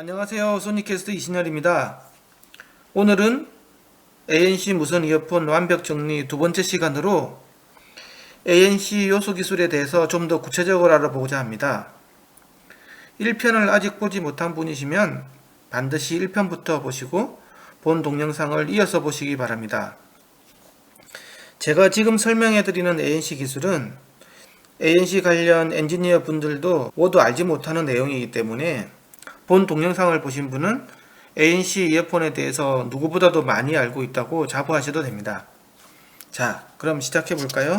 안녕하세요. 소니캐스트 이신열입니다. 오늘은 ANC 무선 이어폰 완벽 정리 두 번째 시간으로 ANC 요소 기술에 대해서 좀 더 구체적으로 알아보고자 합니다. 1편을 아직 보지 못한 분이시면 반드시 1편부터 보시고 본 동영상을 이어서 보시기 바랍니다. 제가 지금 설명해 드리는 ANC 기술은 ANC 관련 엔지니어 분들도 모두 알지 못하는 내용이기 때문에 본 동영상을 보신 분은 ANC 이어폰에 대해서 누구보다도 많이 알고 있다고 자부하셔도 됩니다. 자, 그럼 시작해 볼까요?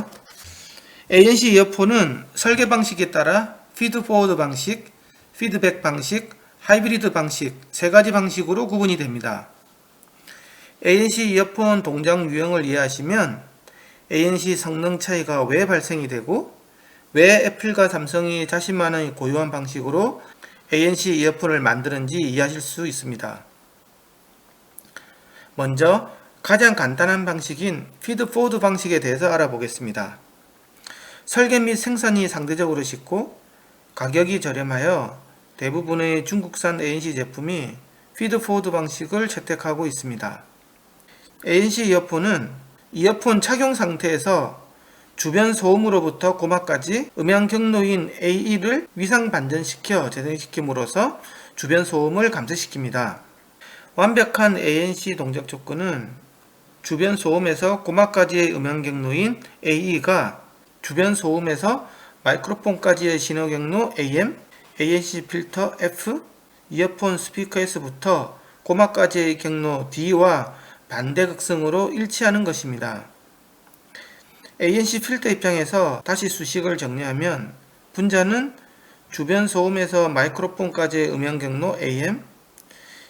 ANC 이어폰은 설계 방식에 따라 피드 포워드 방식, 피드백 방식, 하이브리드 방식 세 가지 방식으로 구분이 됩니다. ANC 이어폰 동작 유형을 이해하시면 ANC 성능 차이가 왜 발생이 되고 왜 애플과 삼성이 자신만의 고유한 방식으로 ANC 이어폰을 만드는지 이해하실 수 있습니다. 먼저 가장 간단한 방식인 피드 포워드 방식에 대해서 알아보겠습니다. 설계 및 생산이 상대적으로 쉽고 가격이 저렴하여 대부분의 중국산 ANC 제품이 피드 포워드 방식을 채택하고 있습니다. ANC 이어폰은 이어폰 착용 상태에서 주변 소음으로부터 고막까지 음향 경로인 AE를 위상 반전시켜 재생시킴으로써 주변 소음을 감소시킵니다. 완벽한 ANC 동작 조건은 주변 소음에서 고막까지의 음향 경로인 AE가 주변 소음에서 마이크로폰까지의 신호 경로 AM, ANC 필터 F, 이어폰 스피커 S부터 고막까지의 경로 D와 반대 극성으로 일치하는 것입니다. ANC 필터 입장에서 다시 수식을 정리하면 분자는 주변 소음에서 마이크로폰까지의 음향 경로 AM,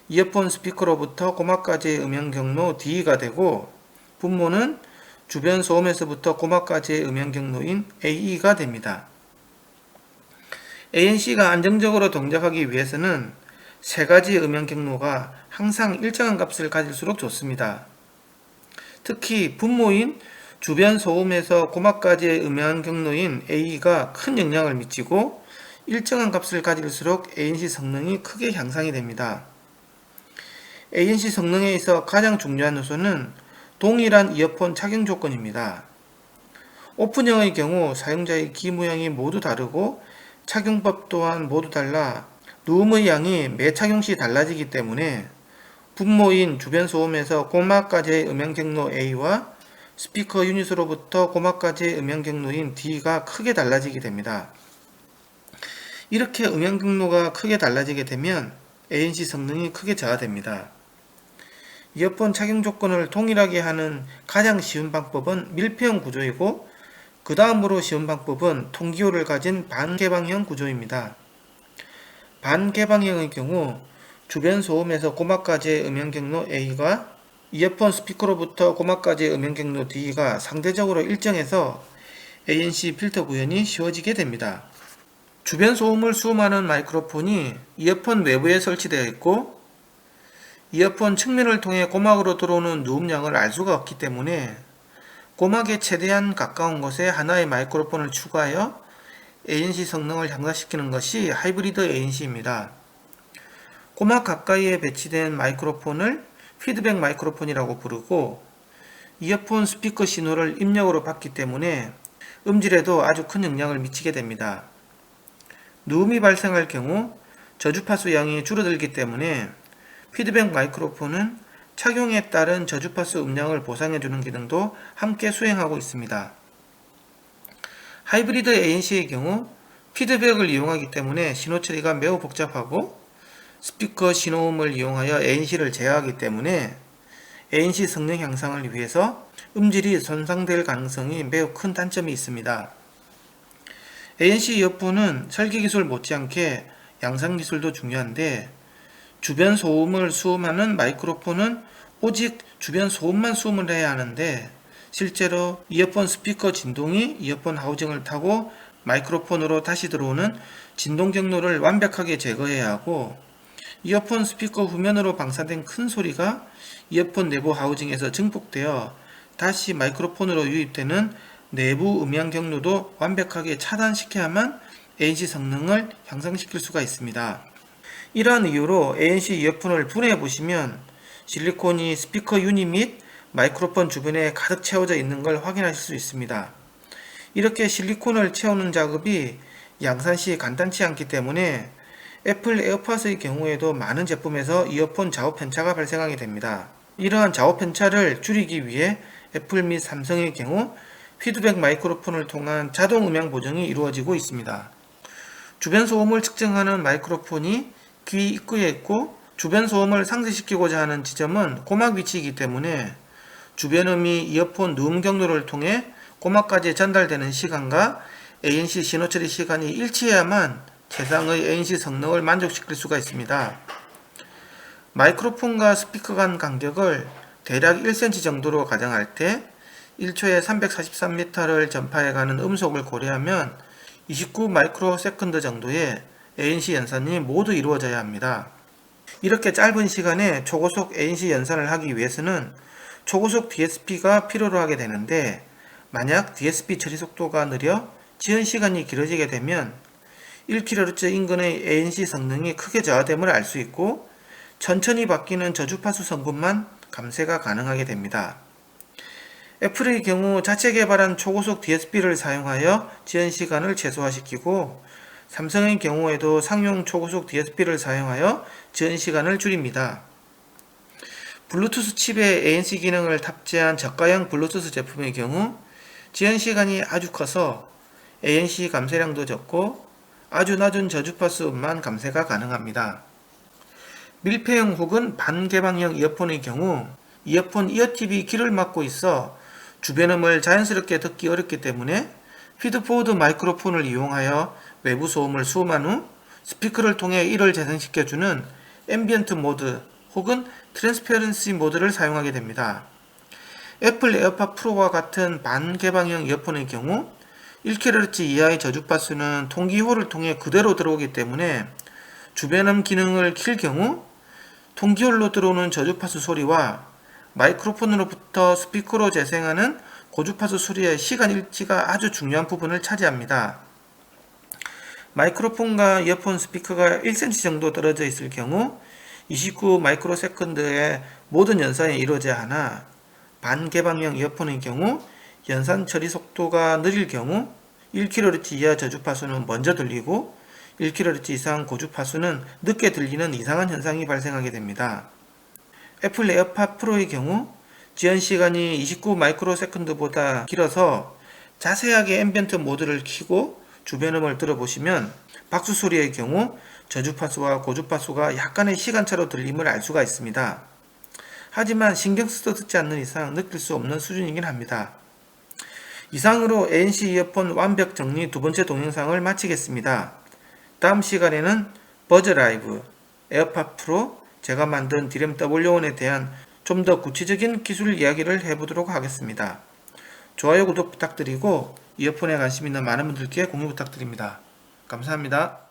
이어폰 스피커로부터 고막까지의 음향 경로 D가 되고 분모는 주변 소음에서부터 고막까지의 음향 경로인 AE가 됩니다. ANC가 안정적으로 동작하기 위해서는 세 가지 음향 경로가 항상 일정한 값을 가질수록 좋습니다. 특히 분모인 주변 소음에서 고막까지의 음향 경로인 AE가 큰 영향을 미치고 일정한 값을 가질수록 ANC 성능이 크게 향상이 됩니다. ANC 성능에 있어 가장 중요한 요소는 동일한 이어폰 착용 조건입니다. 오픈형의 경우 사용자의 귀 모양이 모두 다르고 착용법 또한 모두 달라 누움의 양이 매 착용 시 달라지기 때문에 분모인 주변 소음에서 고막까지의 음향 경로 A와 스피커 유닛으로부터 고막까지의 음향 경로인 D가 크게 달라지게 됩니다. 이렇게 음향 경로가 크게 달라지게 되면 ANC 성능이 크게 저하됩니다. 이어폰 착용 조건을 동일하게 하는 가장 쉬운 방법은 밀폐형 구조이고 그 다음으로 쉬운 방법은 통기호를 가진 반개방형 구조입니다. 반개방형의 경우 주변 소음에서 고막까지의 음향 경로 A가 이어폰 스피커로부터 고막까지의 음향 경로 D가 상대적으로 일정해서 ANC 필터 구현이 쉬워지게 됩니다. 주변 소음을 수음하는 마이크로폰이 이어폰 외부에 설치되어 있고 이어폰 측면을 통해 고막으로 들어오는 누움량을 알 수가 없기 때문에 고막에 최대한 가까운 곳에 하나의 마이크로폰을 추가하여 ANC 성능을 향상시키는 것이 하이브리드 ANC입니다. 고막 가까이에 배치된 마이크로폰을 피드백 마이크로폰이라고 부르고 이어폰 스피커 신호를 입력으로 받기 때문에 음질에도 아주 큰 영향을 미치게 됩니다. 누움이 발생할 경우 저주파수 양이 줄어들기 때문에 피드백 마이크로폰은 착용에 따른 저주파수 음량을 보상해주는 기능도 함께 수행하고 있습니다. 하이브리드 ANC의 경우 피드백을 이용하기 때문에 신호 처리가 매우 복잡하고 스피커 신호음을 이용하여 ANC를 제어하기 때문에 ANC 성능 향상을 위해서 음질이 손상될 가능성이 매우 큰 단점이 있습니다. ANC 이어폰은 설계 기술 못지않게 양상 기술도 중요한데 주변 소음을 수음하는 마이크로폰은 오직 주변 소음만 수음을 해야 하는데 실제로 이어폰 스피커 진동이 이어폰 하우징을 타고 마이크로폰으로 다시 들어오는 진동 경로를 완벽하게 제거해야 하고 이어폰 스피커 후면으로 방사된 큰 소리가 이어폰 내부 하우징에서 증폭되어 다시 마이크로폰으로 유입되는 내부 음향 경로도 완벽하게 차단시켜야만 ANC 성능을 향상시킬 수가 있습니다. 이러한 이유로 ANC 이어폰을 분해해 보시면 실리콘이 스피커 유닛 및 마이크로폰 주변에 가득 채워져 있는 걸 확인하실 수 있습니다. 이렇게 실리콘을 채우는 작업이 양산시 간단치 않기 때문에 애플 에어팟의 경우에도 많은 제품에서 이어폰 좌우 편차가 발생하게 됩니다. 이러한 좌우 편차를 줄이기 위해 애플 및 삼성의 경우 피드백 마이크로폰을 통한 자동 음향 보정이 이루어지고 있습니다. 주변 소음을 측정하는 마이크로폰이 귀 입구에 있고 주변 소음을 상쇄시키고자 하는 지점은 고막 위치이기 때문에 주변 음이 이어폰 누움 경로를 통해 고막까지 전달되는 시간과 ANC 신호 처리 시간이 일치해야만 최상의 ANC 성능을 만족시킬 수가 있습니다. 마이크로폰과 스피커 간 간격을 대략 1cm 정도로 가정할 때 1초에 343m를 전파해가는 음속을 고려하면 29 마이크로세컨드 정도의 ANC 연산이 모두 이루어져야 합니다. 이렇게 짧은 시간에 초고속 ANC 연산을 하기 위해서는 초고속 DSP가 필요로 하게 되는데, 만약 DSP 처리 속도가 느려 지연 시간이 길어지게 되면 1kHz 인근의 ANC 성능이 크게 저하됨을 알 수 있고 천천히 바뀌는 저주파수 성분만 감쇄가 가능하게 됩니다. 애플의 경우 자체 개발한 초고속 DSP를 사용하여 지연 시간을 최소화시키고 삼성의 경우에도 상용 초고속 DSP를 사용하여 지연 시간을 줄입니다. 블루투스 칩에 ANC 기능을 탑재한 저가형 블루투스 제품의 경우 지연 시간이 아주 커서 ANC 감쇄량도 적고 아주 낮은 저주파수 음만 감쇄가 가능합니다. 밀폐형 혹은 반개방형 이어폰의 경우 이어폰 이어팁이 귀를 막고 있어 주변 음을 자연스럽게 듣기 어렵기 때문에 피드포워드 마이크로폰을 이용하여 외부 소음을 수음한 후 스피커를 통해 이를 재생시켜주는 앰비언트 모드 혹은 트랜스페런시 모드를 사용하게 됩니다. 애플 에어팟 프로와 같은 반개방형 이어폰의 경우 1kHz 이하의 저주파수는 통기호를 통해 그대로 들어오기 때문에 주변음 기능을 킬 경우 통기홀로 들어오는 저주파수 소리와 마이크로폰으로부터 스피커로 재생하는 고주파수 소리의 시간 일치가 아주 중요한 부분을 차지합니다. 마이크로폰과 이어폰 스피커가 1cm 정도 떨어져 있을 경우 29 마이크로세컨드의 모든 연산이 이루어져야 하나, 반개방형 이어폰의 경우 연산 처리 속도가 느릴 경우 1kHz 이하 저주파수는 먼저 들리고 1kHz 이상 고주파수는 늦게 들리는 이상한 현상이 발생하게 됩니다. 애플 에어팟 프로의 경우 지연 시간이 29 마이크로세컨드보다 길어서 자세하게 앰비언트 모드를 켜고 주변음을 들어보시면 박수 소리의 경우 저주파수와 고주파수가 약간의 시간차로 들림을 알 수가 있습니다. 하지만 신경 써서 듣지 않는 이상 느낄 수 없는 수준이긴 합니다. 이상으로 ANC 이어폰 완벽 정리 두 번째 동영상을 마치겠습니다. 다음 시간에는 버즈 라이브, 에어팟 프로, 제가 만든 디램 W1에 대한 좀 더 구체적인 기술 이야기를 해보도록 하겠습니다. 좋아요, 구독 부탁드리고 이어폰에 관심 있는 많은 분들께 공유 부탁드립니다. 감사합니다.